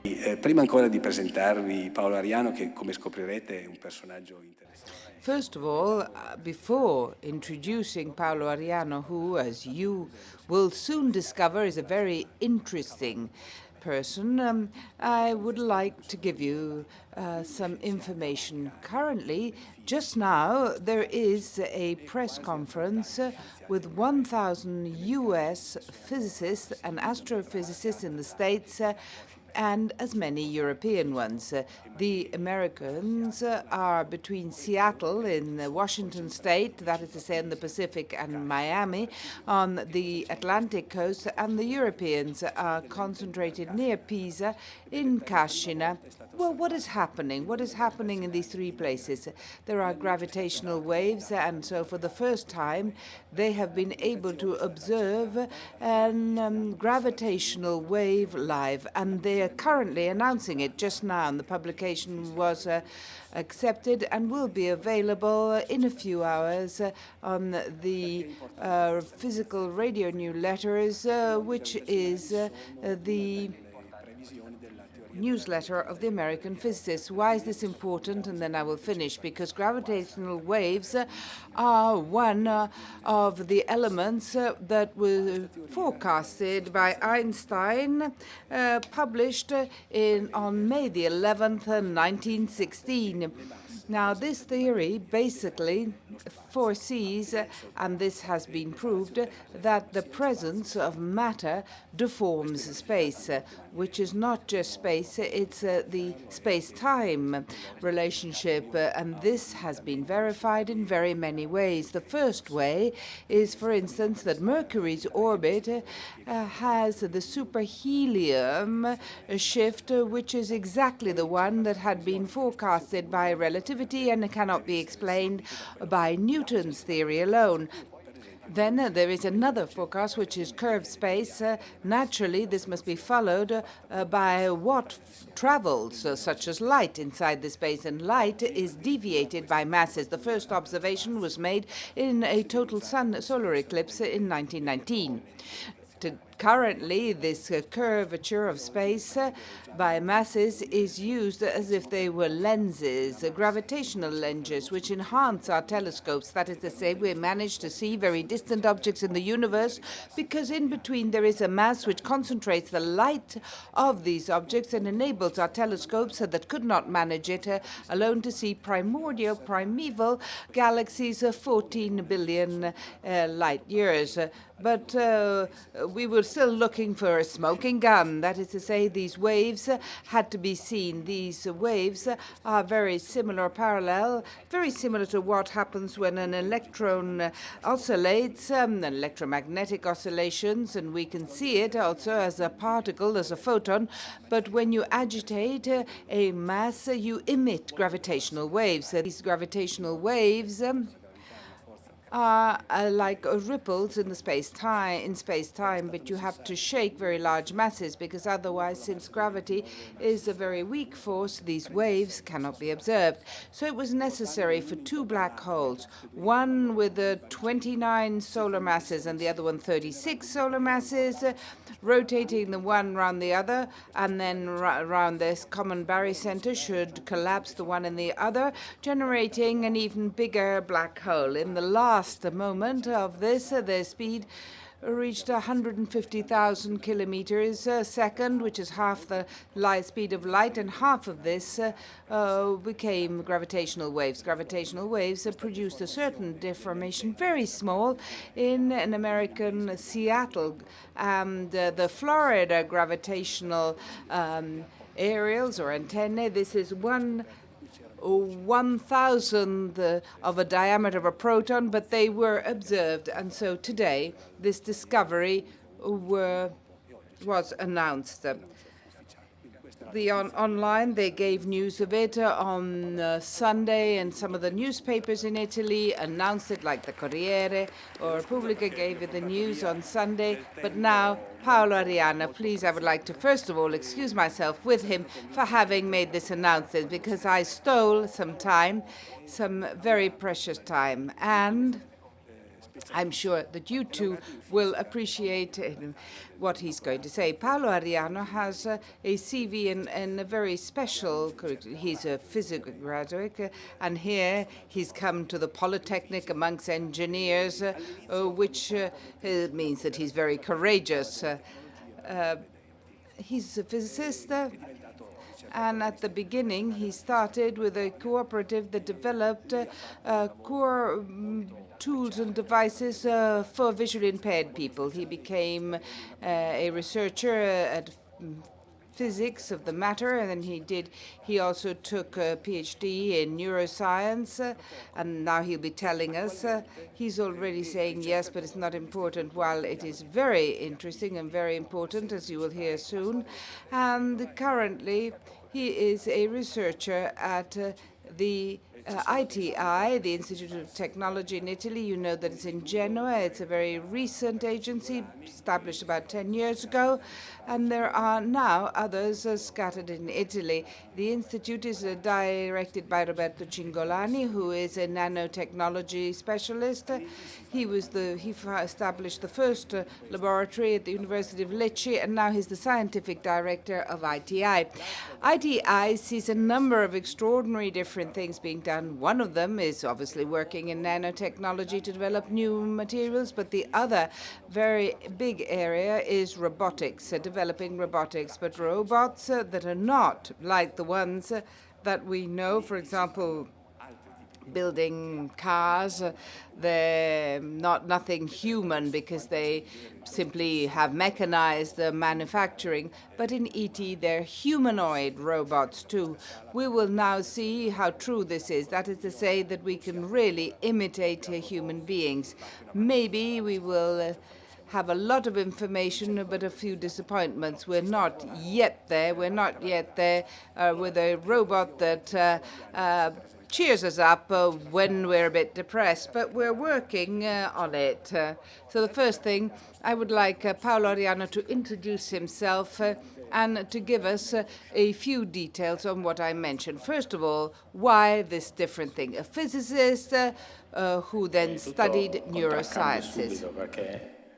Prima ancora di presentarvi Paolo Ariano, che come scoprirete è un personaggio interessante. First of all, before introducing Paolo Ariano, who, as you will soon discover, is a very interesting person, I would like to give you some information. Currently, just now, there is a press conference with 1,000 US physicists and astrophysicists in the States and as many European ones. The Americans are between Seattle in Washington state, that is to say in the Pacific, and Miami on the Atlantic coast, and the Europeans are concentrated near Pisa in Cascina. Well, what is happening? What is happening in these three places? There are gravitational waves, and so for the first time, they have been able to observe a gravitational wave live, and they are currently announcing it just now. And the publication was accepted and will be available in a few hours on the physical radio newsletters, which is the newsletter of the American physicists. Why is this important? And then I will finish. Because gravitational waves are one of the elements that were forecasted by Einstein, published on May the 11th, 1916. Now, this theory basically foresees, and this has been proved, that the presence of matter deforms space, which is not just space, it's the space-time relationship, and this has been verified in very many ways. The first way is, for instance, that Mercury's orbit has the superhelium shift, which is exactly the one that had been forecasted by relativity and cannot be explained by Newton's theory alone. Then there is another forecast, which is curved space. Naturally, this must be followed by what travels, such as light inside the space, and light is deviated by masses. The first observation was made in a total solar eclipse in 1919. Currently, this curvature of space by masses is used as if they were lenses, gravitational lenses, which enhance our telescopes. That is to say, we manage to see very distant objects in the universe because in between there is a mass which concentrates the light of these objects and enables our telescopes that could not manage it alone to see primeval galaxies of 14 billion light years. But we were still looking for a smoking gun. That is to say, these waves had to be seen. These waves are very similar, parallel, very similar to what happens when an electron oscillates, electromagnetic oscillations, and we can see it also as a particle, as a photon. But when you agitate a mass, you emit gravitational waves. These gravitational waves are like ripples in space-time, but you have to shake very large masses because otherwise, since gravity is a very weak force, these waves cannot be observed. So it was necessary for two black holes, one with 29 solar masses and the other one 36 solar masses, rotating the one around the other, and then around this common barycenter should collapse the one and the other, generating an even bigger black hole. In the last moment of this, their speed reached 150,000 kilometers a second, which is half the light speed of light, and half of this became gravitational waves. Gravitational waves produced a certain deformation, very small, in an American Seattle, and the Florida gravitational aerials or antennae. This is 1,000th of a diameter of a proton, but they were observed. And so today, this discovery was announced. Online, they gave news of it on Sunday, and some of the newspapers in Italy announced it, like the Corriere or Repubblica gave it the news on Sunday. But now, Paolo Ariano, please, I would like to first of all excuse myself with him for having made this announcement, because I stole some time, some very precious time. And I'm sure that you too will appreciate what he's going to say. Paolo Ariano has a CV in a very special curriculum. He's a physics graduate, and here he's come to the Polytechnic amongst engineers, which means that he's very courageous. He's a physicist, and at the beginning he started with a cooperative that developed core tools and devices for visually impaired people. He became a researcher at physics of the matter, and then he also took a PhD in neuroscience, and now he'll be telling us. He's already saying yes, but it's not important, while it is very interesting and very important, as you will hear soon. And currently, he is a researcher at the ITI, the Institute of Technology in Italy. You know that it's in Genoa. It's a very recent agency, established about 10 years ago, and there are now others scattered in Italy. The institute is directed by Roberto Cingolani, who is a nanotechnology specialist. He established the first laboratory at the University of Lecce, and now he's the scientific director of ITI. ITI sees a number of extraordinary different things being done. One of them is obviously working in nanotechnology to develop new materials, but the other very big area is robotics, developing robotics, but robots that are not like the ones that we know, for example, building cars. They're nothing human because they simply have mechanized the manufacturing. But in ET, they're humanoid robots too. We will now see how true this is. That is to say that we can really imitate human beings. Maybe we will have a lot of information, but a few disappointments. We're not yet there. We're not yet there with a robot that cheers us up when we're a bit depressed, but we're working on it. So the first thing, I would like Paolo Ariano to introduce himself and to give us a few details on what I mentioned. First of all, why this different thing? A physicist who then studied neurosciences.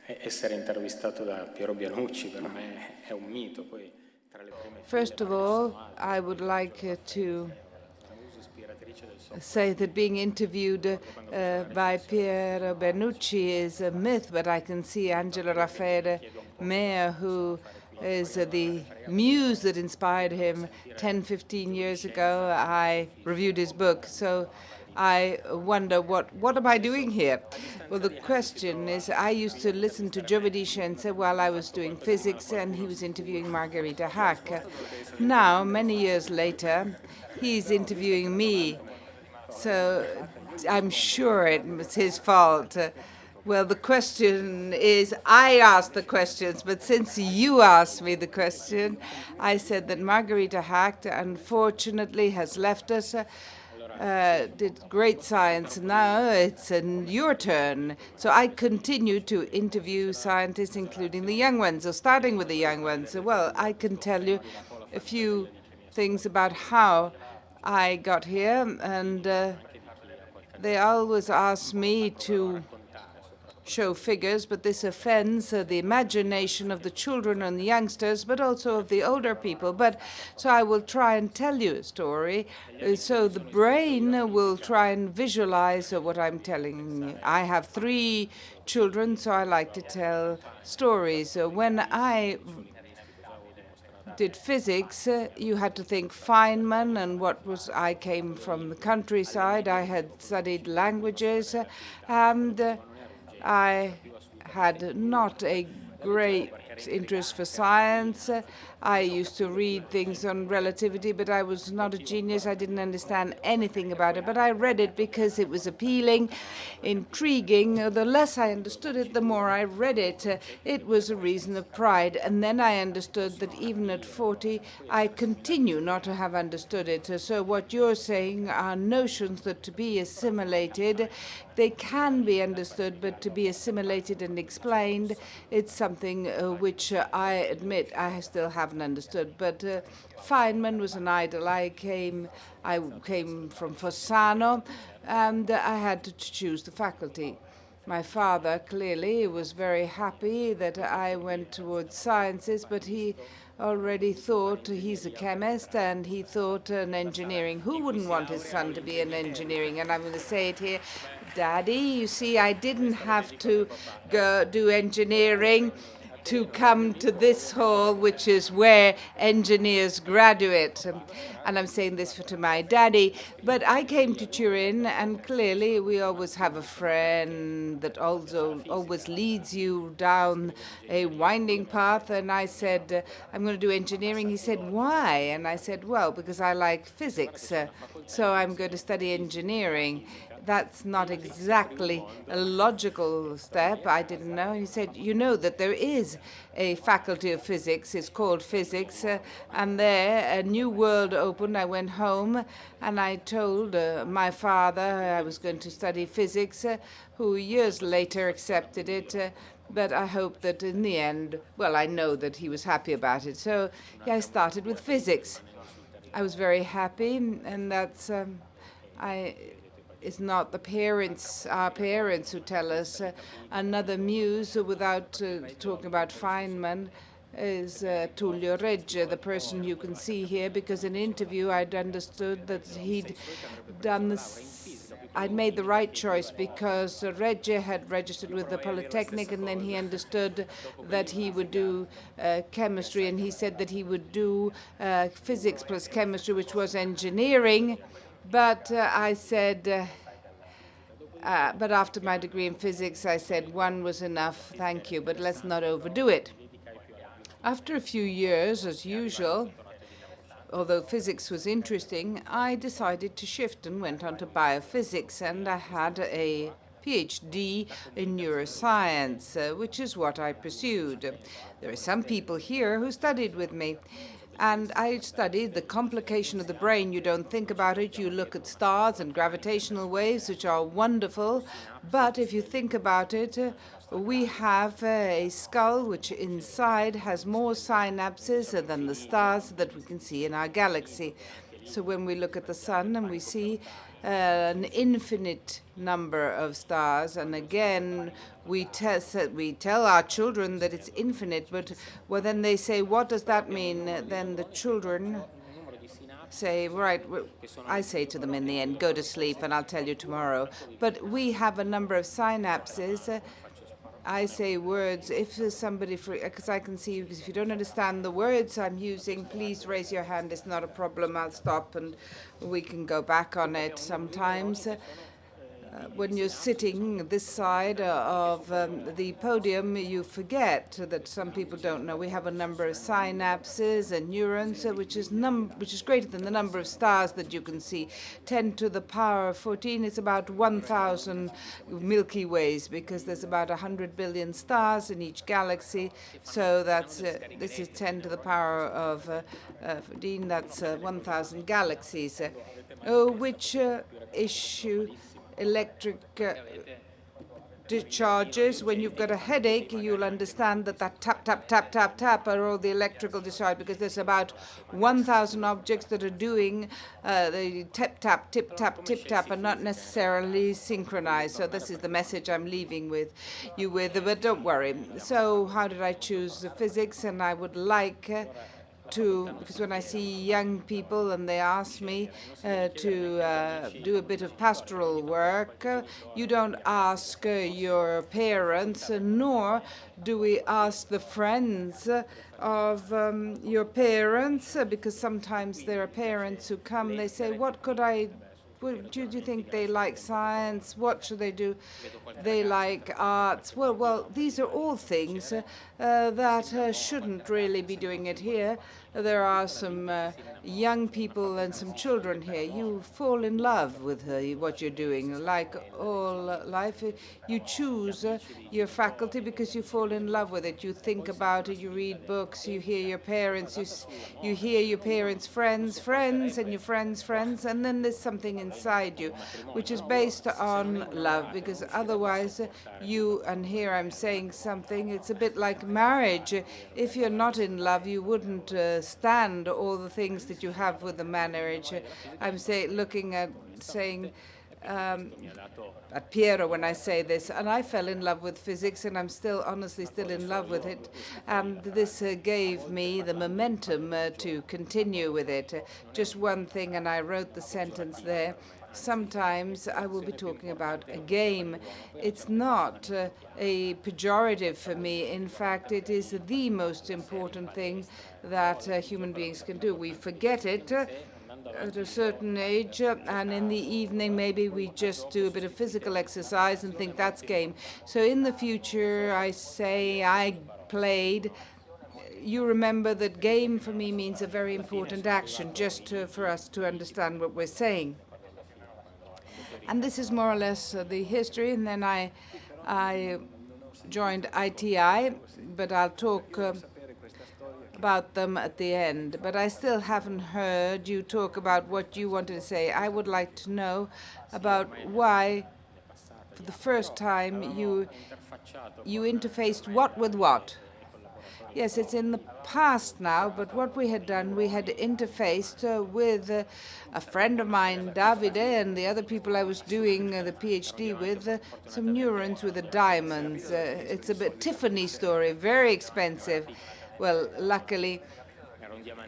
Essere intervistato da Piero Bianucci per me è un mito. Poi tra le prime First of all, I would like to say that being interviewed by Piero Bianucci is a myth, but I can see Angelo Raffaele Mea, who is the muse that inspired him 10, 15 years ago. I reviewed his book, so I wonder, what am I doing here? Well, the question is, I used to listen to GIovedìScienza while I was doing physics, and he was interviewing Margherita Hack. Now, many years later, he's interviewing me. So I'm sure it was his fault. Well, the question is, I asked the questions, but since you asked me the question, I said that Margherita Hack, unfortunately, has left us. Did great science. Now it's your turn. So I continue to interview scientists, including the young ones. So starting with the young ones, well, I can tell you a few things about how I got here, and they always ask me to show figures, but this offends the imagination of the children and the youngsters, but also of the older people. So I will try and tell you a story, so the brain will try and visualize what I'm telling you. I have 3 children, so I like to tell stories. When I did physics, you had to think Feynman, and I came from the countryside. I had studied languages, and I had not a great interest for science. I used to read things on relativity, but I was not a genius. I didn't understand anything about it, but I read it because it was appealing, intriguing. The less I understood it, the more I read it. It was a reason of pride. And then I understood that even at 40, I continue not to have understood it. So what you're saying are notions that to be assimilated, they can be understood, but to be assimilated and explained, it's something which I admit I still haven't understood. But Feynman was an idol. I came from Fossano, and I had to choose the faculty. My father clearly was very happy that I went towards sciences, but he already thought he's a chemist and he thought an engineering. Who wouldn't want his son to be an engineering? And I'm going to say it here, Daddy, you see, I didn't have to go do engineering to come to this hall, which is where engineers graduate. And I'm saying this to my daddy. But I came to Turin, and clearly we always have a friend that also always leads you down a winding path. And I said, I'm going to do engineering. He said, why? And I said, well, because I like physics. So I'm going to study engineering. That's not exactly a logical step. I didn't know. He said, you know that there is a faculty of physics. It's called physics. And there, a new world opened. I went home and I told my father I was going to study physics, who years later accepted it. But I hope that in the end, well, I know that he was happy about it. So yeah, I started with physics. I was very happy, and that's it's not the parents, our parents, who tell us. Another muse, without talking about Feynman, is Tullio Regge, the person you can see here, because in an interview I'd understood that he'd done this. I'd made the right choice because Regge had registered with the Polytechnic, and then he understood that he would do chemistry, and he said that he would do physics plus chemistry, which was engineering. But I said, but after my degree in physics, I said one was enough, thank you, but let's not overdo it. After a few years, as usual, although physics was interesting, I decided to shift and went on to biophysics, and I had a PhD in neuroscience, which is what I pursued. There are some people here who studied with me. And I studied the complication of the brain. You don't think about it. You look at stars and gravitational waves, which are wonderful. But if you think about it, we have a skull which inside has more synapses than the stars that we can see in our galaxy. So when we look at the sun and we see an infinite number of stars, and again, we tell our children that it's infinite, but well, then they say, what does that mean? Then the children say, right, I say to them in the end, go to sleep and I'll tell you tomorrow. But we have a number of synapses. I say words. If somebody, because I can see you, because if you don't understand the words I'm using, please raise your hand. It's not a problem. I'll stop and we can go back on it sometimes. When you're sitting this side of the podium, you forget that some people don't know. We have a number of synapses and neurons, which is greater than the number of stars that you can see. 10 to the power of 14 is about 1,000 Milky Ways, because there's about 100 billion stars in each galaxy. So that's this is 10 to the power of 14. That's 1,000 galaxies. Which issue? Electric discharges. When you've got a headache, you'll understand that tap, tap, tap, tap, tap are all the electrical discharge, because there's about 1,000 objects that are doing the tap, tap, tip, tap, tip, tap, and not necessarily synchronized. So this is the message I'm leaving with you with, but don't worry. So how did I choose physics? And I would like because when I see young people and they ask me to do a bit of pastoral work, you don't ask your parents, nor do we ask the friends of your parents, because sometimes there are parents who come, they say, what could I do you think they like science? What should they do? They like arts. Well, these are all things that shouldn't really be doing it here. There are some young people and some children here. You fall in love with what you're doing. Like all life, you choose your faculty because you fall in love with it. You think about it. You read books. You hear your parents. You hear your parents' friends, and your friends' friends, and then there's something inside you which is based on love, because otherwise and here I'm saying something, it's a bit like marriage. If you're not in love, you wouldn't stand all the things that you have with the marriage. I'm saying at Piero when I say this, and I fell in love with physics, and I'm honestly still in love with it. And this gave me the momentum to continue with it. Just one thing, and I wrote the sentence there. Sometimes I will be talking about a game. It's not a pejorative for me. In fact, it is the most important thing that human beings can do. We forget it at a certain age, and in the evening maybe we just do a bit of physical exercise and think that's game. So in the future, I say I played. You remember that game for me means a very important action, just for us to understand what we're saying. And this is more or less the history. And then I joined ITI, but I'll talk about them at the end. But I still haven't heard you talk about what you wanted to say. I would like to know about why, for the first time, you interfaced what with what. Yes, it's in the past now, but what we had done, we had interfaced with a friend of mine, Davide, and the other people I was doing the PhD with, some neurons with the diamonds. It's a bit Tiffany story, very expensive. Well, luckily,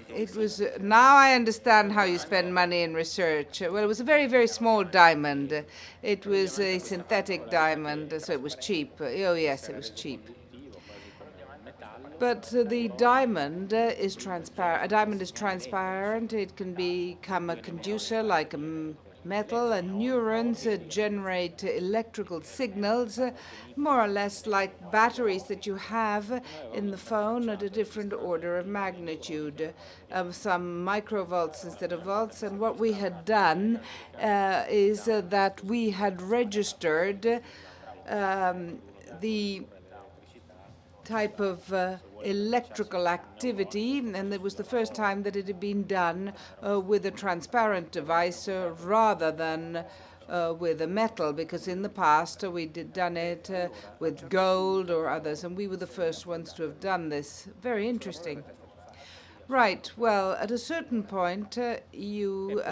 it was. Now I understand how you spend money in research. Well, it was a very, very small diamond. It was a synthetic diamond, so it was cheap. Oh, yes, it was cheap. But the diamond is transparent. A diamond is transparent. It can become a conductor like a metal, and neurons generate electrical signals, more or less like batteries that you have in the phone at a different order of magnitude, some microvolts instead of volts. And what we had done is that we had registered the type of electrical activity, and it was the first time that it had been done with a transparent device rather than with a metal, because in the past we done it with gold or others, and we were the first ones to have done this. Very interesting. Right, well, at a certain point you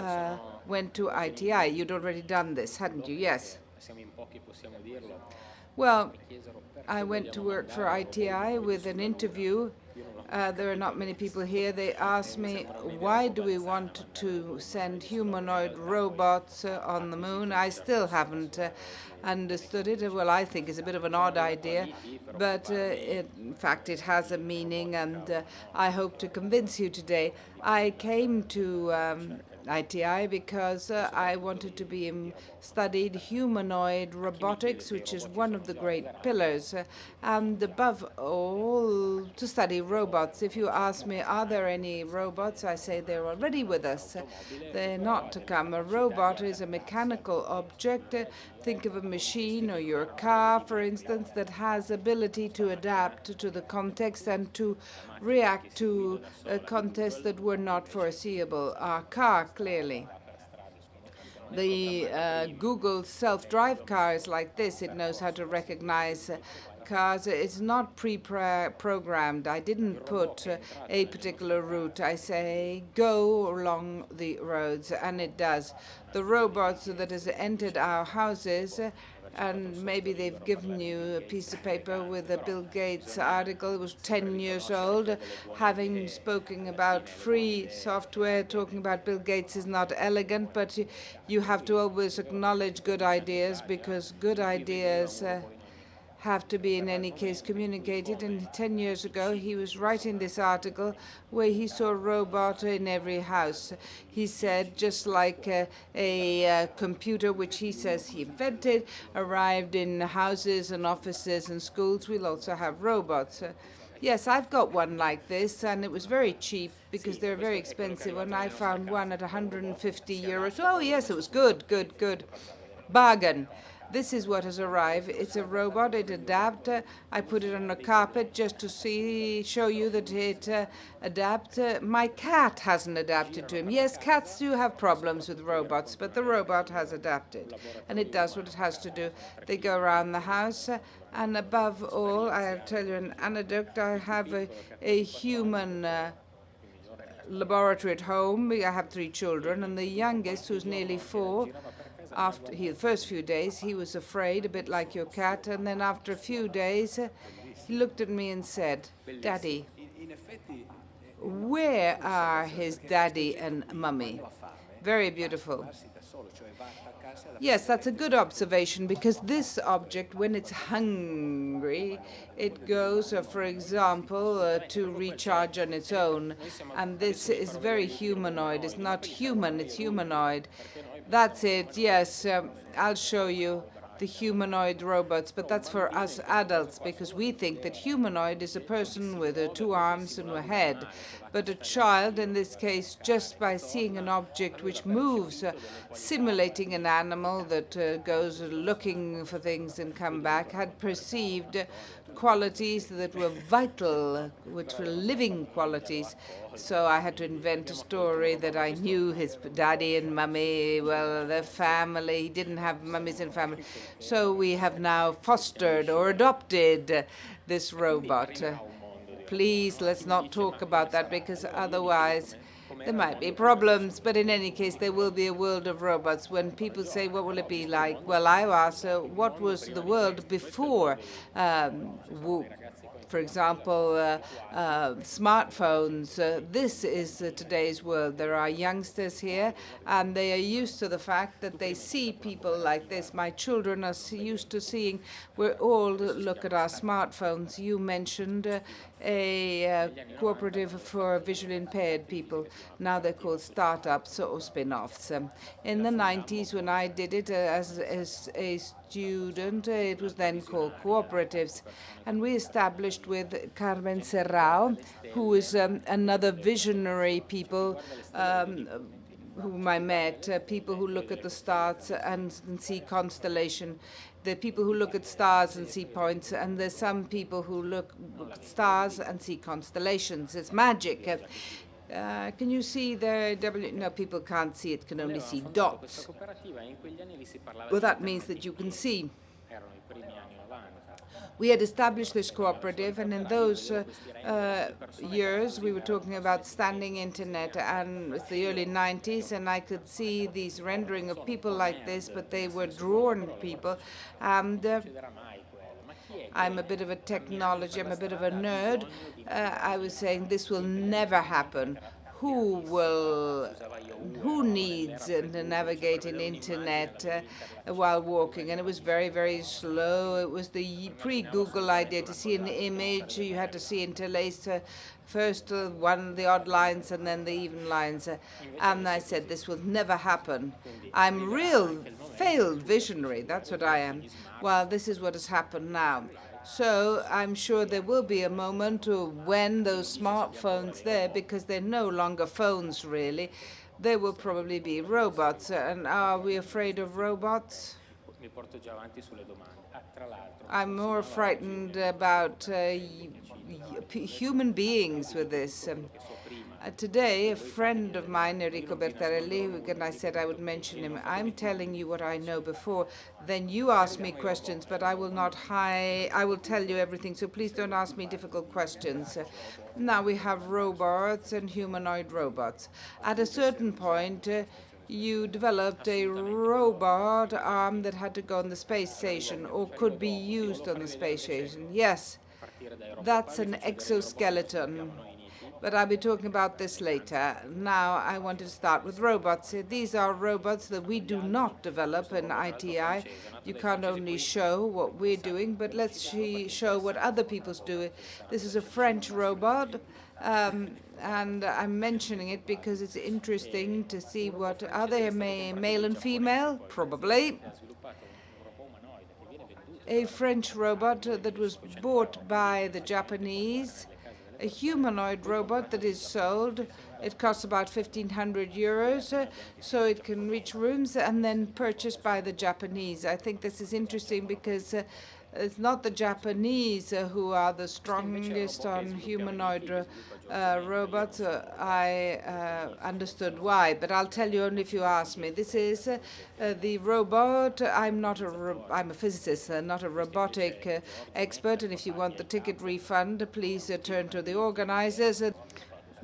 went to ITI. You'd already done this, hadn't you? Yes. Well, I went to work for ITI with an interview. There are not many people here. They asked me, why do we want to send humanoid robots on the moon? I still haven't understood it. Well, I think it's a bit of an odd idea, but in fact it has a meaning, and I hope to convince you today. I came to ITI because I wanted to studied humanoid robotics, which is one of the great pillars, and above all, to study robots. If you ask me, are there any robots? I say they're already with us. They're not to come. A robot is a mechanical object. Think of a machine or your car, for instance, that has ability to adapt to the context and to react to contexts that were not foreseeable. Our car, clearly. The Google self-drive car is like this. It knows how to recognize cars. It's not pre-programmed. I didn't put a particular route. I say, go along the roads, and it does. The robots that has entered our houses, and maybe they've given you a piece of paper with a Bill Gates article. It was 10 years old, having spoken about free software. Talking about Bill Gates is not elegant, but you have to always acknowledge good ideas, because good ideas have to be, in any case, communicated. And 10 years ago, he was writing this article where he saw a robot in every house. He said, just like a computer, which he says he invented, arrived in houses and offices and schools, we'll also have robots. Yes, I've got one like this, and it was very cheap because they're very expensive. And I found one at 150 euros. Oh, yes, it was good. Bargain. This is what has arrived. It's a robot. It adapts. I put it on a carpet just to show you that it adapts. My cat hasn't adapted to him. Yes, cats do have problems with robots, but the robot has adapted, and it does what it has to do. They go around the house, and above all, I'll tell you an anecdote. I have a human laboratory at home. I have 3 children, and the youngest, who's nearly 4, After the first few days, he was afraid, a bit like your cat, and then after a few days, he looked at me and said, "Daddy, where are his daddy and mummy?" Very beautiful. Yes, that's a good observation, because this object, when it's hungry, it goes, for example, to recharge on its own. And this is very humanoid. It's not human, it's humanoid. That's it, yes. I'll show you the humanoid robots, but that's for us adults, because we think that humanoid is a person with 2 arms and a head. But a child, in this case, just by seeing an object which moves, simulating an animal that goes looking for things and come back, had perceived qualities that were vital, which were living qualities. So I had to invent a story that I knew his daddy and mummy, well, their family. He didn't have mummies and family. So we have now fostered or adopted this robot. Please, let's not talk about that, because otherwise there might be problems. But in any case, there will be a world of robots. When people say, what will it be like? Well, I ask, what was the world before, for example, smartphones? This is today's world. There are youngsters here, and they are used to the fact that they see people like this. My children are used to seeing, we all look at our smartphones. You mentioned a cooperative for visually impaired people. Now they're called startups or spin-offs. In the 90s, when I did it as a student, it was then called cooperatives. And we established with Carmen Serrao, who is another visionary people whom I met, people who look at the stars and see constellation. There are people who look at stars and see points, and there's some people who look at stars and see constellations. It's magic. Can you see the W? No, people can't see it, can only see dots. Well, that means that you can see. We had established this cooperative, and in those years, we were talking about standing internet, and it's the early 90s, and I could see these rendering of people like this, but they were drawn people. And I'm a bit of a technology, I'm a bit of a nerd. I was saying this will never happen. Who needs to navigate an internet while walking? And it was very, very slow. It was the pre-Google idea. To see an image, you had to see interlaced first the odd lines and then the even lines. And I said, this will never happen. I'm real failed visionary. That's what I am. Well, this is what has happened now. So I'm sure there will be a moment when those smartphones there, because they're no longer phones really, there will probably be robots. And are we afraid of robots? I'm more frightened about human beings with this. Today, a friend of mine, Enrico Bertarelli, and I said I would mention him. I'm telling you what I know before. Then you ask me questions, but I will not I will tell you everything. So please don't ask me difficult questions. Now we have robots and humanoid robots. At a certain point, you developed a robot arm that had to go on the space station or could be used on the space station. Yes, that's an exoskeleton. But I'll be talking about this later. Now I want to start with robots. These are robots that we do not develop in ITI. You can't only show what we're doing, but let's show what other people's do. This is a French robot, and I'm mentioning it because it's interesting to see what, are they male and female? Probably. A French robot that was bought by the Japanese. A humanoid robot that is sold. It costs about 1,500 euros, so it can reach rooms, and then purchased by the Japanese. I think this is interesting because it's not the Japanese who are the strongest on humanoid robots. I understood why, but I'll tell you only if you ask me. This is the robot. I'm a physicist, not a robotic expert, and if you want the ticket refund, please turn to the organizers.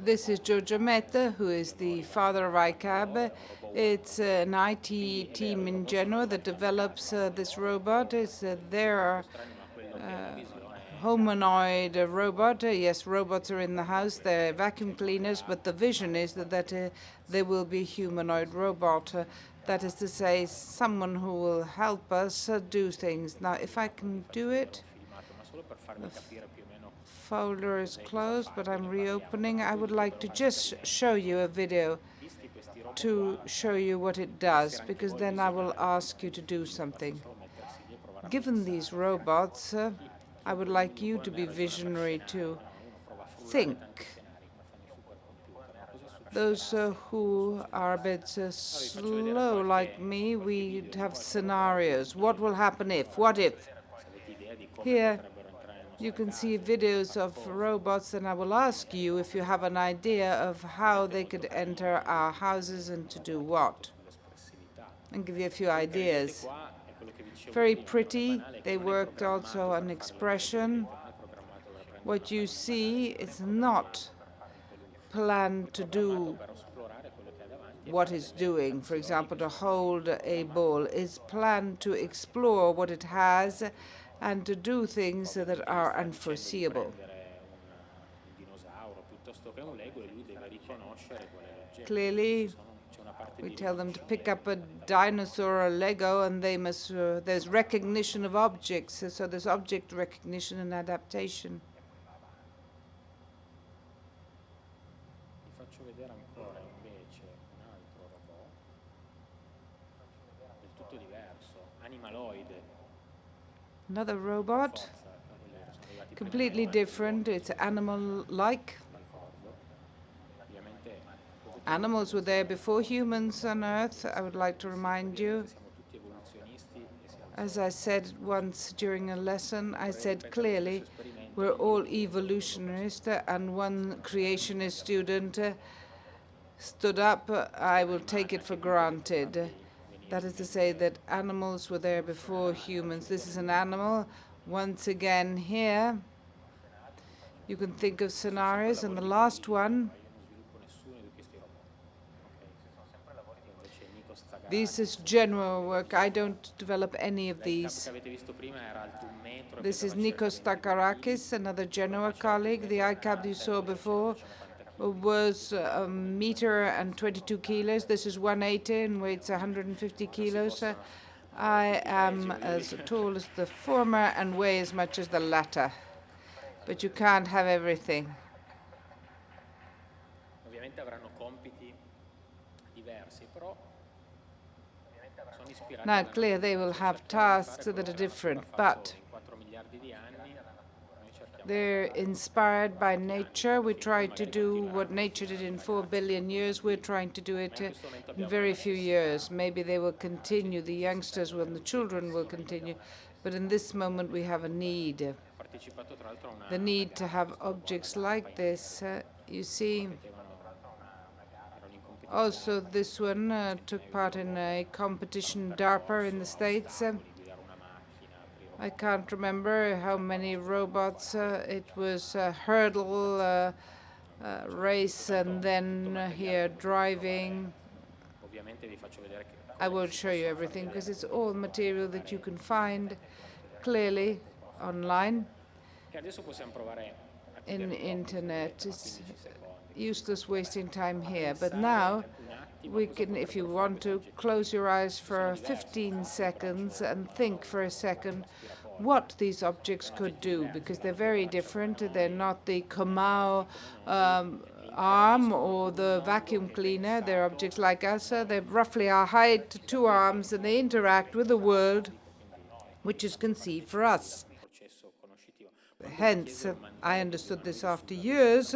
This is Giorgio Metta, who is the father of ICAB. It's an IT team in Genoa that develops this robot. It's their humanoid robot. Yes, robots are in the house. They're vacuum cleaners, but the vision is that there will be humanoid robot. That is to say, someone who will help us do things. Now, if I can do it, the folder is closed, but I'm reopening. I would like to just show you a video to show you what it does, because then I will ask you to do something. Given these robots, I would like you to be visionary, to think. Those who are a bit slow like me, we have scenarios. What will happen if? What if? Here you can see videos of robots, and I will ask you if you have an idea of how they could enter our houses and to do what. And give you a few ideas. Very pretty. They worked also on expression. What you see is not planned to do what it's doing. For example, to hold a ball is planned to explore what it has and to do things that are unforeseeable. Clearly, we tell them to pick up a dinosaur or a Lego, and they must. There's recognition of objects, so there's object recognition and adaptation. Another robot, completely different. It's animal-like. Animals were there before humans on Earth, I would like to remind you. As I said once during a lesson, I said clearly, we're all evolutionists, and one creationist student stood up. I will take it for granted. That is to say that animals were there before humans. This is an animal. Once again here, you can think of scenarios. And the last one, this is general work. I don't develop any of these. This is Nikos Stakarakis, another Genoa colleague. The ICAB you saw before was a meter and 22 kilos. This is 180 and weighs 150 kilos. I am as tall as the former and weigh as much as the latter. But you can't have everything. Now, clear, they will have tasks that are different, but they're inspired by nature. We try to do what nature did in 4 billion years. We're trying to do it in very few years. Maybe they will continue, the youngsters will, and the children will continue. But in this moment, we have a need. The need to have objects like this. You see, also this one took part in a competition, DARPA, in the States. I can't remember how many robots. It was a hurdle race, and then here driving. I won't show you everything because it's all material that you can find clearly online in the internet. It's useless wasting time here. But now we can, if you want to, close your eyes for 15 seconds and think for a second what these objects could do, because they're very different. They're not the Comau arm or the vacuum cleaner. They're objects like us. They're roughly our height, 2 arms, and they interact with the world which is conceived for us. Hence, I understood this after years.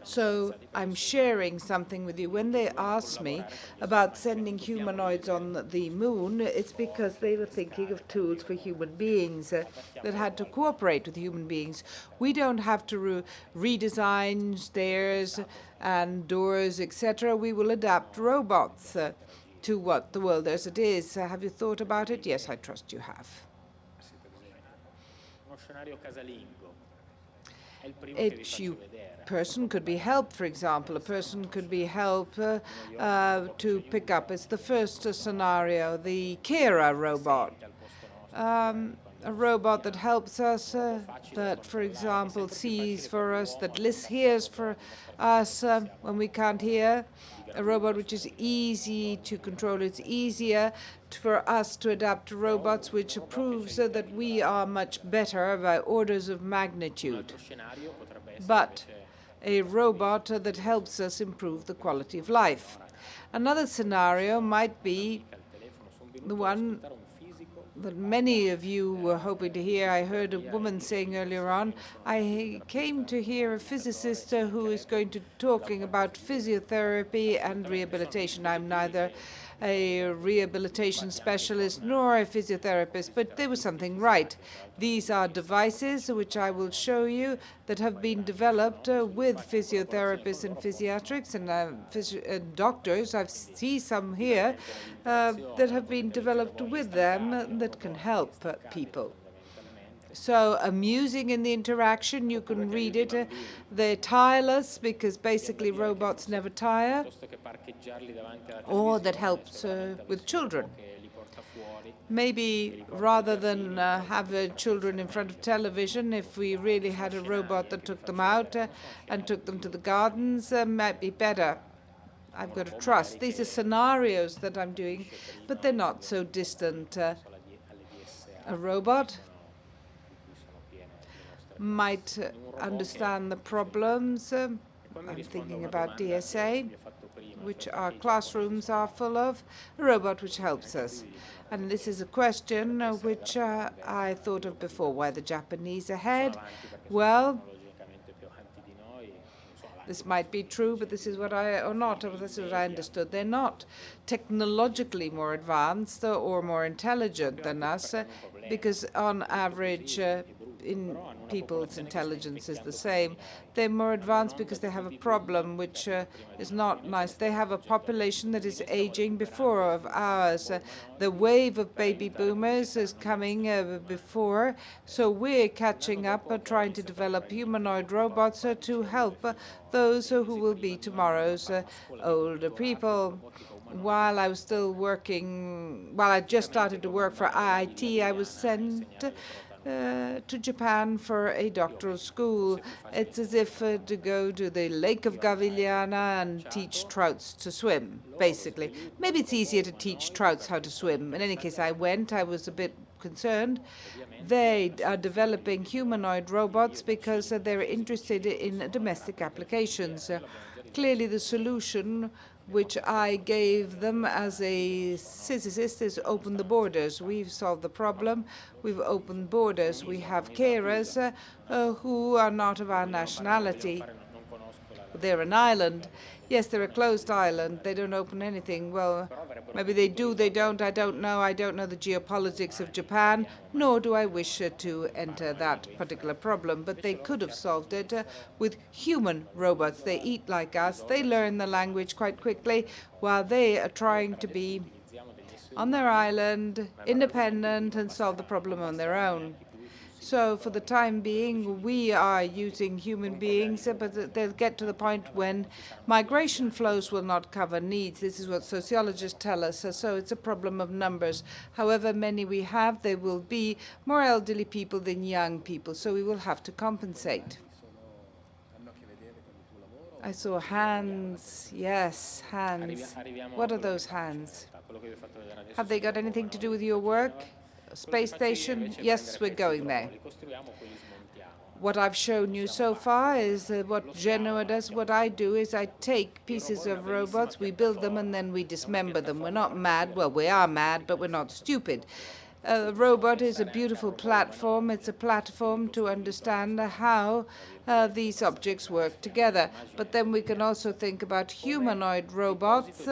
So I'm sharing something with you. When they asked me about sending humanoids on the moon, it's because they were thinking of tools for human beings that had to cooperate with human beings. We don't have to redesign stairs and doors, etc. We will adapt robots to what the world as it is. Have you thought about it? Yes, I trust you have. Person could be helped, for example. A person could be helped to pick up. It's the first scenario, the carer robot. A robot that helps us, that, for example, sees for us, that hears for us when we can't hear. A robot which is easy to control. It's easier for us to adapt to robots, which proves that we are much better by orders of magnitude. But a robot that helps us improve the quality of life. Another scenario might be the one that many of you were hoping to hear. I heard a woman saying earlier on, I came to hear a physicist who is going to talking about physiotherapy and rehabilitation. I'm neither a rehabilitation specialist nor a physiotherapist, but there was something right. These are devices which I will show you that have been developed with physiotherapists and physiatrics and doctors. I see some here that have been developed with them that can help people. So amusing in the interaction, you can read it. They're tireless because basically robots never tire, or that helps with children. Maybe rather than have children in front of television, if we really had a robot that took them out and took them to the gardens, might be better. I've got to trust. These are scenarios that I'm doing, but they're not so distant. A robot might understand the problems. I'm thinking about DSA, which our classrooms are full of, a robot which helps us. And this is a question which I thought of before. Why the Japanese ahead? Well, this might be true, but this is what I understood. They're not technologically more advanced or more intelligent than us, because on average, in people's intelligence is the same. They're more advanced because they have a problem which is not nice. They have a population that is aging before of ours. The wave of baby boomers is coming before, so we're catching up, trying to develop humanoid robots to help those who will be tomorrow's older people. While I was still working, while I just started to work for IIT, I was sent to Japan for a doctoral school. It's as if to go to the Lake of Gavigliana and teach trouts to swim, basically. Maybe it's easier to teach trouts how to swim. In any case, I went. I was a bit concerned. They are developing humanoid robots because they're interested in domestic applications. Clearly, the solution which I gave them as a physicist is open the borders. We've solved the problem. We've opened borders. We have carers who are not of our nationality. They're an island. Yes, they're a closed island. They don't open anything. Well, maybe they do, they don't. I don't know. I don't know the geopolitics of Japan, nor do I wish to enter that particular problem. But they could have solved it with human robots. They eat like us. They learn the language quite quickly, while they are trying to be on their island, independent, and solve the problem on their own. So for the time being, we are using human beings, but they'll get to the point when migration flows will not cover needs. This is what sociologists tell us. So it's a problem of numbers. However many we have, there will be more elderly people than young people, so we will have to compensate. I saw hands. Yes, hands. What are those hands? Have they got anything to do with your work? Space station? Yes, we're going there. What I've shown you so far is what Genoa does. What I do is I take pieces of robots, we build them, and then we dismember them. We're not mad. Well, we are mad, but we're not stupid. A robot is a beautiful platform. It's a platform to understand how these objects work together. But then we can also think about humanoid robots,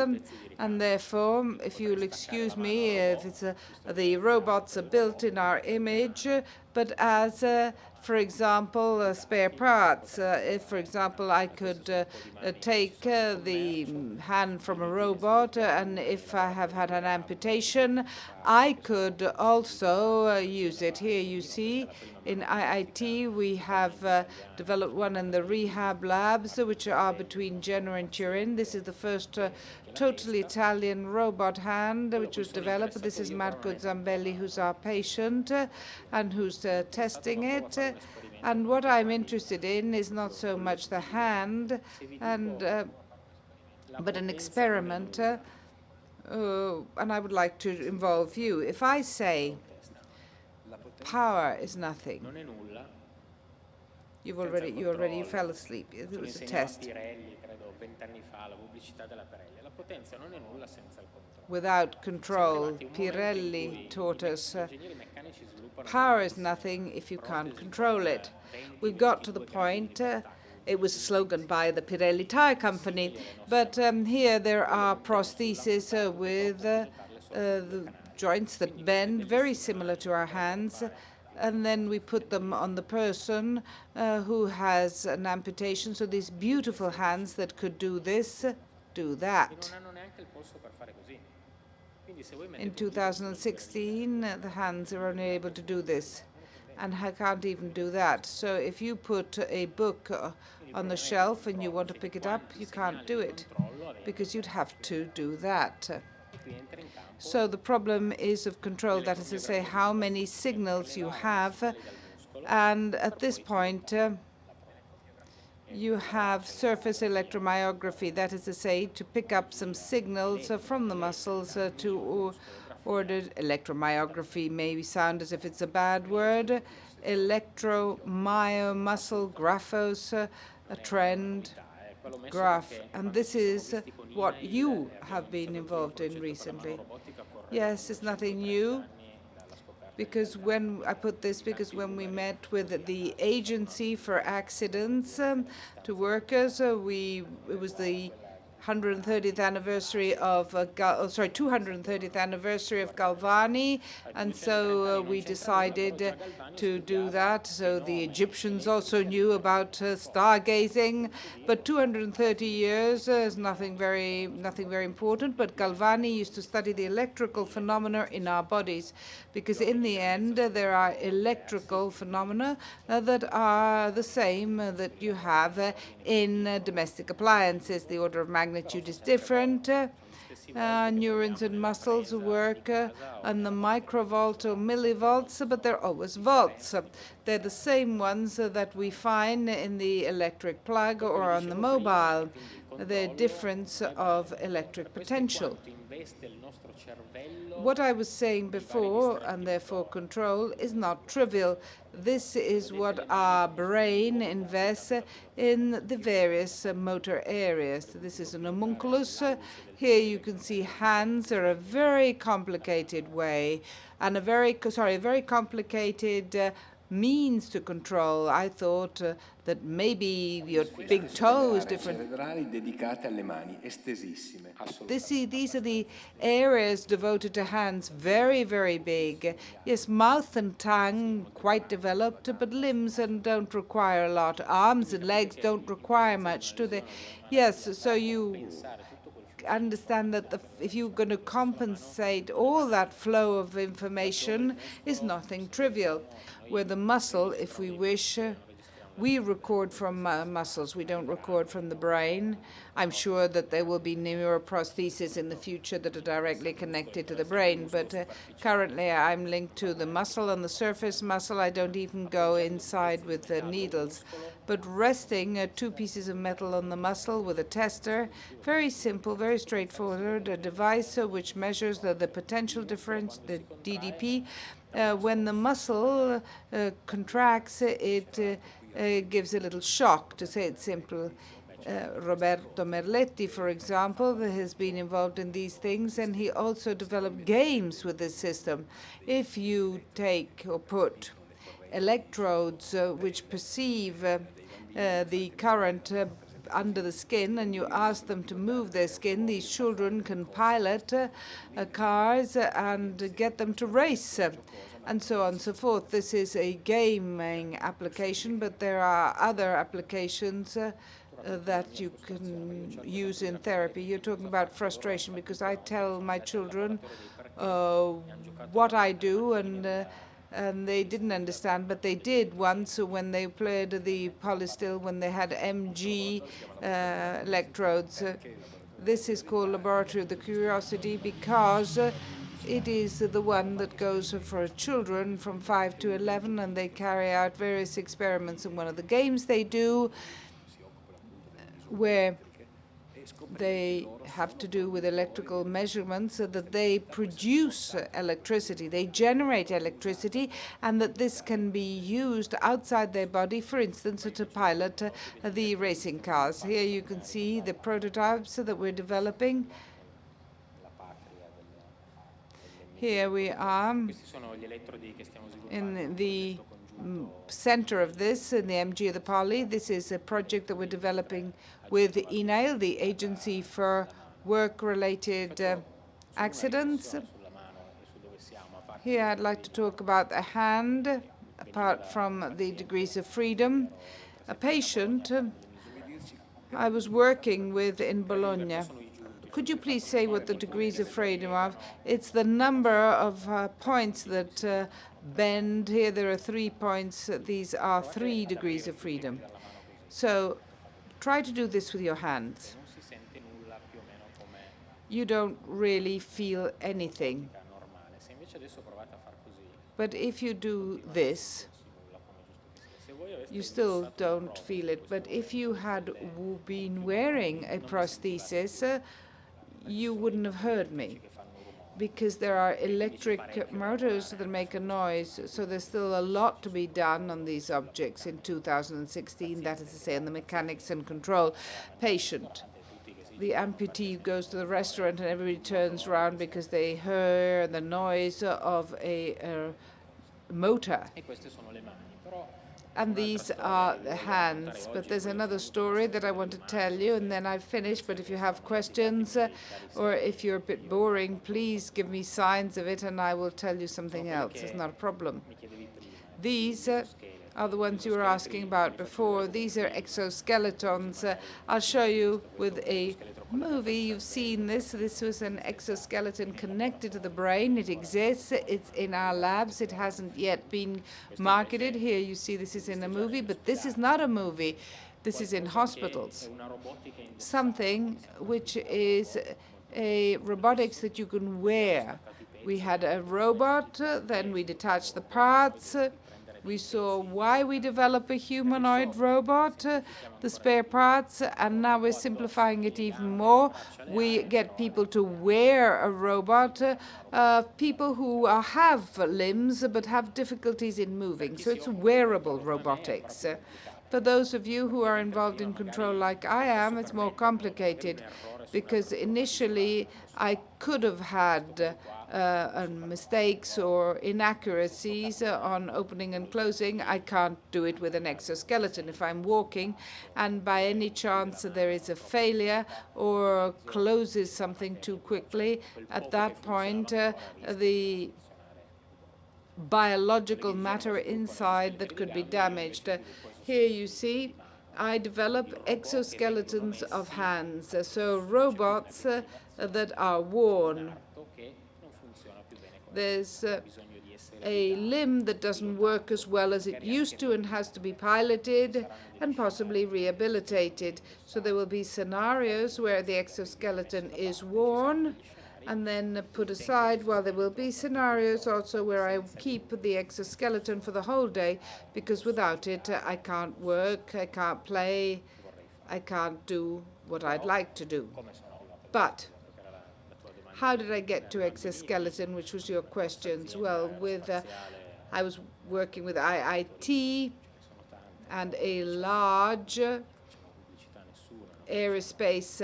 and therefore, if you'll excuse me, if it's the robots are built in our image, but as for example, spare parts. If, for example, I could take the hand from a robot, and if I have had an amputation, I could also use it. Here you see In IIT, we have developed one in the rehab labs, which are between Genoa and Turin. This is the first totally Italian robot hand which was developed. This is Marco Zambelli, who's our patient and who's testing it. And what I'm interested in is not so much the hand, but an experiment, and I would like to involve you. If I say power is nothing, you already fell asleep. It was a test. Without control, Pirelli taught us power is nothing if you can't control it. We got to the point, it was a slogan by the Pirelli tire company, but here there are prostheses with the joints that bend, very similar to our hands, and then we put them on the person who has an amputation, so these beautiful hands that could do this, do that. In 2016, the hands are only able to do this, and I can't even do that. So if you put a book on the shelf and you want to pick it up, you can't do it, because you'd have to do that. So the problem is of control, that is to say, how many signals you have, and at this point, you have surface electromyography, that is to say, to pick up some signals from the muscles to order. Electromyography may sound as if it's a bad word. Muscle graphos, a trend, graph. And this is what you have been involved in recently. Yes, it's nothing new. Because when we met with the Agency for Accidents to Workers, it was the 230th anniversary of Galvani, and so we decided to do that. So the Egyptians also knew about stargazing, but 230 years is nothing very important. But Galvani used to study the electrical phenomena in our bodies, because in the end there are electrical phenomena that are the same that you have in domestic appliances. The order of magnitude is different. Neurons and muscles work on the microvolt or millivolts, but they're always volts. They're the same ones that we find in the electric plug or on the mobile, the difference of electric potential. What I was saying before, and therefore control, is not trivial. This is what our brain invests in the various motor areas. This is an homunculus. Here you can see hands are a very complicated way, and a very complicated means to control. I thought that maybe your big toe is different. These are the areas devoted to hands, very, very big. Yes, mouth and tongue quite developed, but limbs and don't require a lot. Arms and legs don't require much, do they? Yes, so you understand that if you're going to compensate all that flow of information is nothing trivial. Where the muscle, if we wish, we record from muscles. We don't record from the brain. I'm sure that there will be neuroprostheses in the future that are directly connected to the brain, but currently I'm linked to the muscle and the surface muscle. I don't even go inside with the needles. But resting two pieces of metal on the muscle with a tester, very simple, very straightforward, a device which measures the potential difference, the DDP. When the muscle contracts, it gives a little shock, to say it simple. Roberto Merletti, for example, has been involved in these things, and he also developed games with this system. If you take or put electrodes which perceive the current under the skin, and you ask them to move their skin, these children can pilot cars and get them to race, and so on and so forth. This is a gaming application, but there are other applications that you can use in therapy. You're talking about frustration, because I tell my children what I do, and and they didn't understand, but they did once when they played the polystill, when they had MG electrodes. This is called Laboratory of the Curiosity because it is the one that goes for children from 5 to 11, and they carry out various experiments. And one of the games they do, where they have to do with electrical measurements, so that they produce electricity, they generate electricity, and that this can be used outside their body, for instance, to pilot the racing cars. Here you can see the prototypes that we're developing. Here we are in the center of this, in the MG of the Poly. This is a project that we're developing with INAIL, the Agency for Work-Related Accidents. Here I'd like to talk about the hand, apart from the degrees of freedom. A patient I was working with in Bologna. Could you please say what the degrees of freedom are? It's the number of points that bend. Here there are 3 points. These are 3 degrees of freedom. So try to do this with your hands. You don't really feel anything. But if you do this, you still don't feel it. But if you had been wearing a prosthesis, you wouldn't have heard me, because there are electric motors that make a noise. So there's still a lot to be done on these objects in 2016, that is to say, on the mechanics and control. Patient. The amputee goes to the restaurant and everybody turns around because they hear the noise of a motor. And these are the hands. But there's another story that I want to tell you, and then I've finished. But if you have questions, or if you're a bit boring, please give me signs of it, and I will tell you something else. It's not a problem. These are the ones you were asking about before. These are exoskeletons. I'll show you with a movie. You've seen this. This was an exoskeleton connected to the brain. It exists. It's in our labs. It hasn't yet been marketed. Here you see this is in a movie, but this is not a movie. This is in hospitals. Something which is a robotics that you can wear. We had a robot, then we detached the parts. We saw why we develop a humanoid robot, the spare parts, and now we're simplifying it even more. We get people to wear a robot, people who have limbs but have difficulties in moving. So it's wearable robotics. For those of you who are involved in control like I am, it's more complicated, because initially I could have had mistakes or inaccuracies on opening and closing. I can't do it with an exoskeleton. If I'm walking and by any chance there is a failure or closes something too quickly, at that point the biological matter inside that could be damaged. Here you see I develop exoskeletons of hands, so robots that are worn. There's a limb that doesn't work as well as it used to and has to be piloted and possibly rehabilitated. So there will be scenarios where the exoskeleton is worn and then put aside, while there will be scenarios also where I keep the exoskeleton for the whole day, because without it I can't work, I can't play, I can't do what I'd like to do. But how did I get to exoskeleton, which was your questions? Well, I was working with IIT and a large aerospace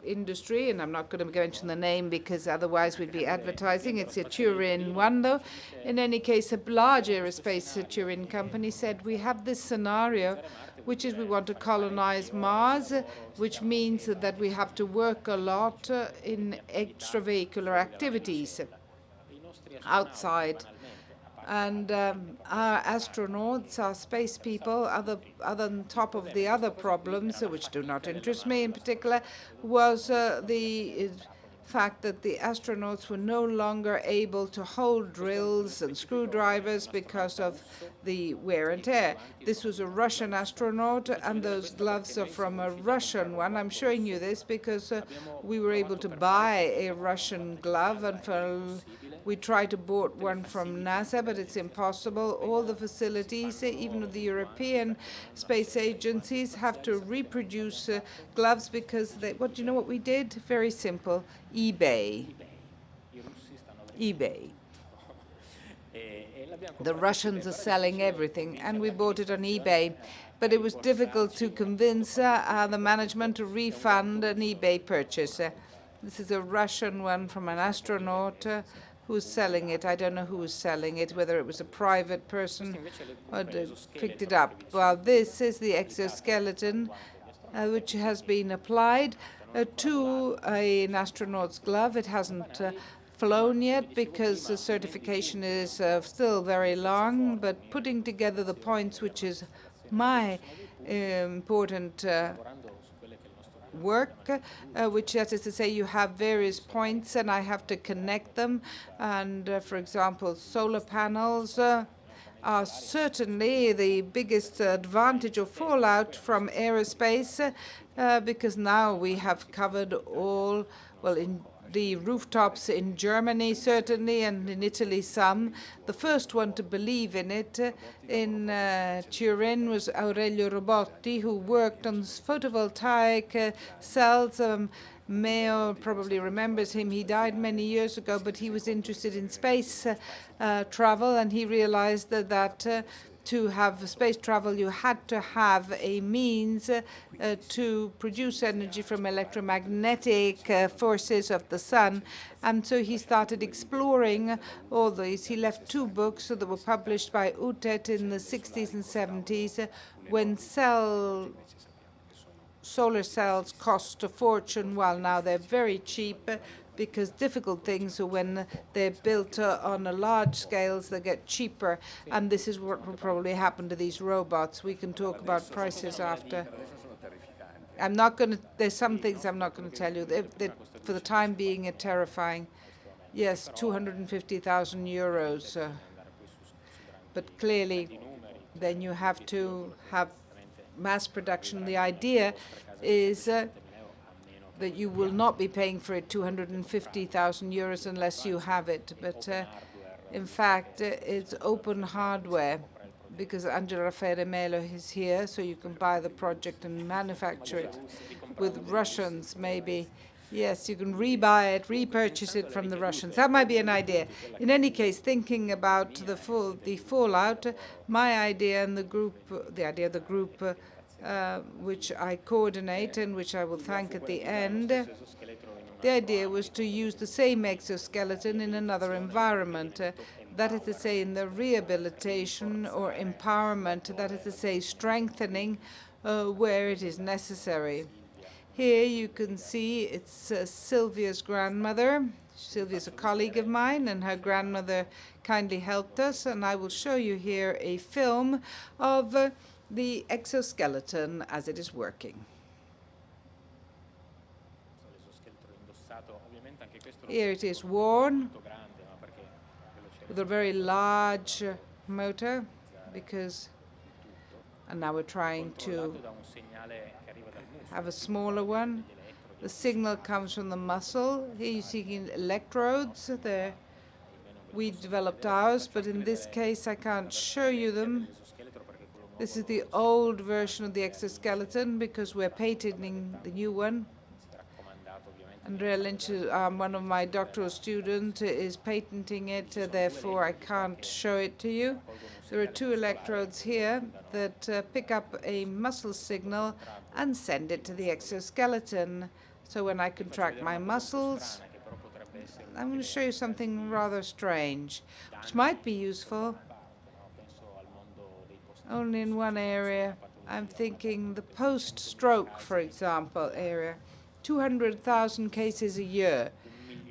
industry, and I'm not going to mention the name because otherwise we'd be advertising. It's a Turin one, though. In any case, a large aerospace Turin company said, we have this scenario, which is we want to colonize Mars, which means that we have to work a lot in extravehicular activities outside. And our astronauts, our space people, other on top of the other problems, which do not interest me in particular, was the fact that the astronauts were no longer able to hold drills and screwdrivers because of the wear and tear. This was a Russian astronaut, and those gloves are from a Russian one. I'm showing you this because we were able to buy a Russian glove, and we tried to bought one from NASA, but it's impossible. All the facilities, even of the European space agencies, have to reproduce gloves because what do you know what we did? Very simple. eBay. The Russians are selling everything, and we bought it on eBay. But it was difficult to convince the management to refund an eBay purchase. This is a Russian one from an astronaut who's selling it. I don't know who was selling it, whether it was a private person or picked it up. Well, this is the exoskeleton which has been applied to an astronaut's glove. It hasn't flown yet because the certification is still very long, but putting together the points, which is my important work, which that is to say you have various points and I have to connect them. And for example, solar panels are certainly the biggest advantage or fallout from aerospace because now we have covered all, well, in the rooftops in Germany, certainly, and in Italy, some. The first one to believe in it in Turin was Aurelio Robotti, who worked on photovoltaic cells. Mayo probably remembers him. He died many years ago, but he was interested in space travel, and he realized that to have space travel, you had to have a means to produce energy from electromagnetic forces of the sun. And so he started exploring all these. He left 2 books that were published by UTET in the 60s and 70s when solar cells cost a fortune, while now they're very cheap because difficult things, when they're built on a large scales, they get cheaper. And this is what will probably happen to these robots. We can talk about prices after. I'm not going to, there's some things I'm not going to tell you. They're, for the time being, are terrifying. Yes, 250,000 euros. But clearly, then you have to have mass production. The idea is that you will not be paying for it 250,000 euros unless you have it. But in fact, it's open hardware because Angelo Raffaele Melo is here, so you can buy the project and manufacture it. With Russians, maybe, yes, you can rebuy it, repurchase it from the Russians. That might be an idea. In any case, thinking about the fallout, my idea and the idea of the group which I coordinate and which I will thank at the end, the idea was to use the same exoskeleton in another environment. That is to say, in the rehabilitation or empowerment, that is to say, strengthening where it is necessary. Here you can see it's Sylvia's grandmother. Sylvia's a colleague of mine, and her grandmother kindly helped us. And I will show you here a film of the exoskeleton as it is working. Here it is worn with a very large motor and now we're trying to have a smaller one. The signal comes from the muscle. Here you see electrodes. We developed ours, but in this case I can't show you them. This is the old version of the exoskeleton because we're patenting the new one. Andrea Lynch, one of my doctoral students, is patenting it, therefore I can't show it to you. There are 2 electrodes here that pick up a muscle signal and send it to the exoskeleton. So when I contract my muscles, I'm going to show you something rather strange, which might be useful only in one area. I'm thinking the post-stroke, for example, area. 200,000 cases a year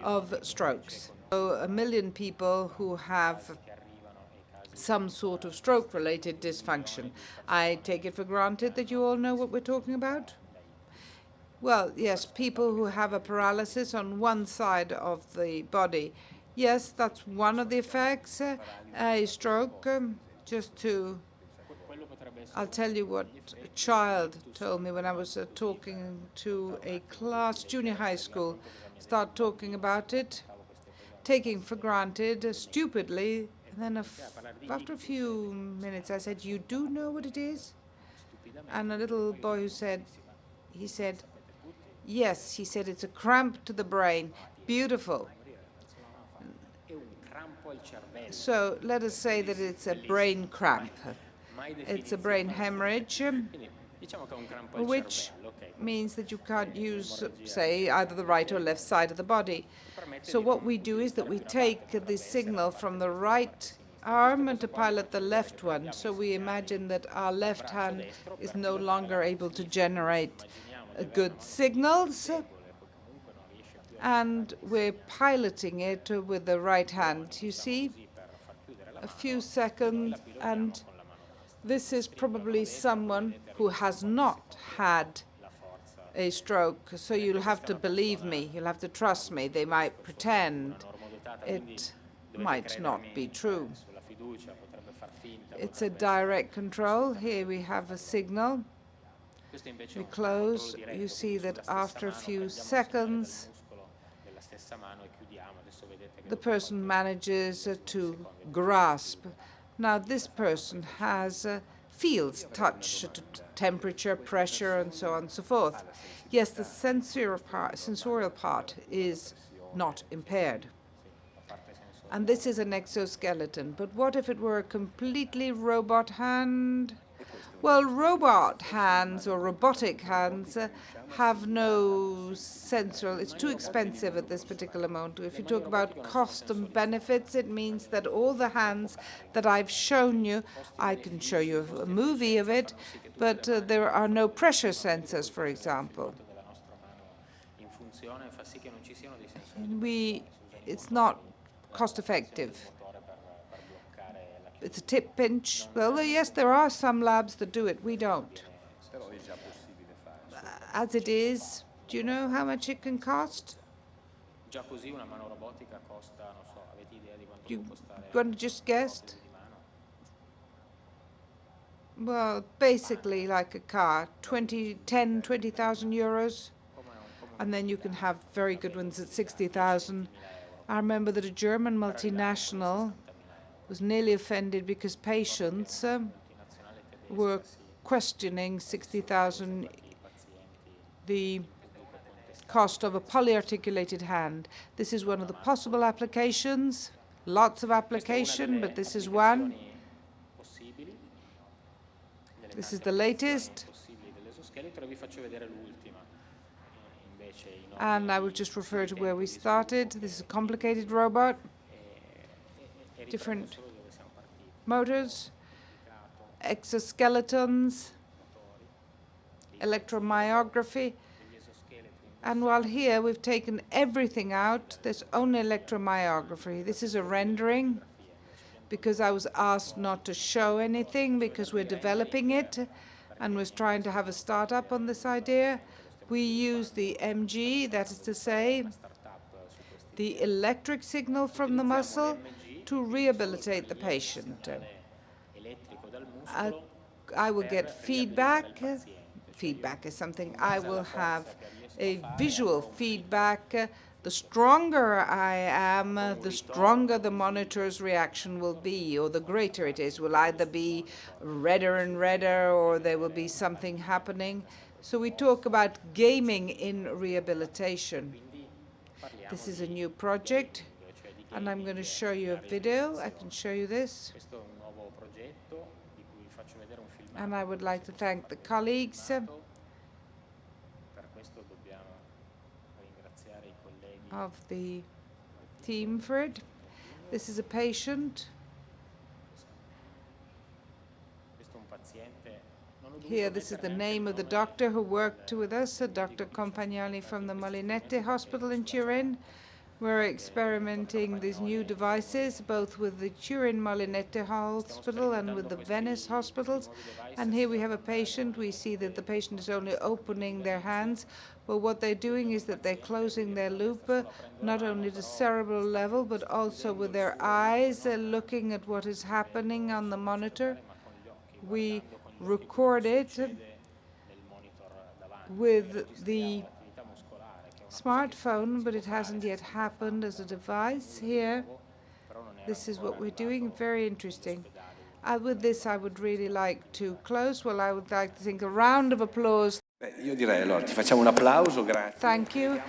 of strokes. So 1 million people who have some sort of stroke-related dysfunction. I take it for granted that you all know what we're talking about. Well, yes, people who have a paralysis on one side of the body. Yes, that's one of the effects. A stroke, I'll tell you what a child told me when I was talking to a class, junior high school, start talking about it, taking for granted, stupidly, and then after a few minutes I said, "You do know what it is?" And a little boy he said, "Yes," he said, "it's a cramp to the brain." Beautiful. So let us say that it's a brain cramp. It's a brain hemorrhage, which means that you can't use, say, either the right or left side of the body. So what we do is that we take the signal from the right arm and to pilot the left one. So we imagine that our left hand is no longer able to generate good signals, and we're piloting it with the right hand. You see, a few seconds, and this is probably someone who has not had a stroke, so you'll have to believe me, you'll have to trust me. They might pretend. It might not be true. It's a direct control. Here we have a signal. We close. You see that after a few seconds, the person manages to grasp. Now this person feels touch, temperature, pressure, and so on and so forth. Yes, the sensorial part is not impaired. And this is an exoskeleton. But what if it were a completely robot hand? Well, robot hands or robotic hands have no sensorial. It's too expensive at this particular moment. If you talk about cost and benefits, it means that all the hands that I've shown you, I can show you a movie of it, but there are no pressure sensors, for example. It's not cost effective. It's a tip pinch. Well, yes, there are some labs that do it. We don't. As it is, do you know how much it can cost? You want to just guess? Well, basically like a car, 10, 20,000 euros. And then you can have very good ones at 60,000. I remember that a German multinational was nearly offended because patients were questioning 60,000, the cost of a polyarticulated hand. This is one of the possible applications, lots of application, but this is one. This is the latest. And I will just refer to where we started. This is a complicated robot. Different motors, exoskeletons, electromyography. And while here we've taken everything out, there's only electromyography. This is a rendering because I was asked not to show anything because we're developing it and we're trying to have a startup on this idea. We use the MG, that is to say, the electric signal from the muscle to rehabilitate the patient. I will get feedback. Feedback is something I will have a visual feedback. The stronger I am, the stronger the monitor's reaction will be, or the greater it is. Will either be redder and redder, or there will be something happening. So we talk about gaming in rehabilitation. This is a new project, and I'm going to show you a video. I can show you this. And I would like to thank the colleagues of the team for it. This is a patient. Here, this is the name of the doctor who worked with us, Dr. Compagnoli from the Molinette Hospital in Turin. We're experimenting these new devices, both with the Turin Molinette Hospital and with the Venice hospitals. And here we have a patient. We see that the patient is only opening their hands. But what they're doing is that they're closing their loop, not only at the cerebral level, but also with their eyes, looking at what is happening on the monitor. We record it with the smartphone, but it hasn't yet happened as a device here. This is what we're doing. Very interesting. With this, I would really like to close. Well, I would like to think a round of applause. Io direi allora ti facciamo un applauso, grazie. Thank you.